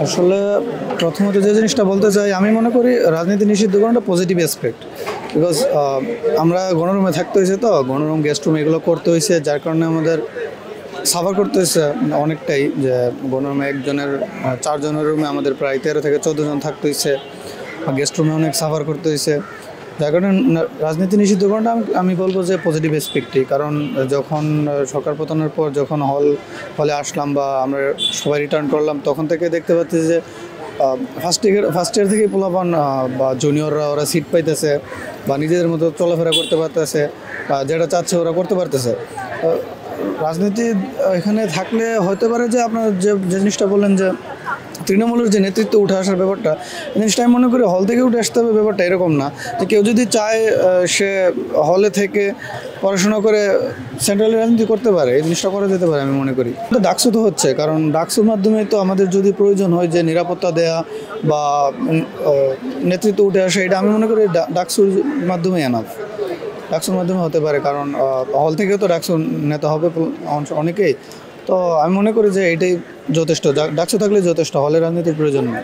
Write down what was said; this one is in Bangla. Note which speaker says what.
Speaker 1: আসলে প্রথমত যে জিনিসটা বলতে চাই, আমি মনে করি রাজনীতি নিষিদ্ধ করাটা পজিটিভ অ্যাসপেক্ট। বিকজ আমরা গণরুমে থাকতে হয়েছে, তো গণরুম গেস্ট রুম এগুলো করতে হয়েছে, যার কারণে আমাদের সাফার করতে হয়েছে অনেকটাই। যে গণরুমে একজনের 4 জনের রুমে আমাদের প্রায় 13 থেকে 14 জন থাকতে হয়েছে, গেস্ট রুমে অনেক সাফার করতে হয়েছে। যার কারণে রাজনীতি নিষিদ্ধ করাটা আমি বলবো যে পজিটিভ অ্যাসপেক্টই। কারণ যখন সরকার পতনের পর যখন হলে আসলাম বা আমরা সবাই রিটার্ন করলাম, তখন থেকে দেখতে পাচ্ছি যে ফার্স্ট ইয়ার থেকেই পোলাপান বা জুনিয়ররা ওরা সিট পাইতেছে বা নিজেদের মতো চলাফেরা করতে পারতেছে, বা যেটা চাচ্ছে ওরা করতে পারতেছে। রাজনীতি এখানে থাকলে হতে পারে যে আপনার যে জিনিসটা বললেন যে তৃণমূলের যে নেতৃত্ব উঠে আসার ব্যাপারটা, এই জিনিসটা আমি মনে করি হল থেকে উঠে আসতে হবে। ব্যাপারটা এরকম না যে কেউ যদি চায় সে হলে থেকে পড়াশোনা করে সেন্ট্রালি রাজনীতি করতে পারে, এই জিনিসটা করা যেতে পারে আমি মনে করি। ডাকসু তো হচ্ছে, কারণ ডাকসুর মাধ্যমে তো আমাদের যদি প্রয়োজন হয় যে নিরাপত্তা দেয়া বা নেতৃত্ব উঠে আসে, এটা আমি মনে করি ডাকসুর মাধ্যমে এনাফ। ডাকসুর মাধ্যমে হতে পারে, কারণ হল থেকেও তো ডাকসু নেতা হবে অনেকেই। তো আমি মনে করি যে এটাই যথেষ্ট, ডাকসু থাকলে যথেষ্ট, হলের রাজনীতির প্রয়োজন নেই।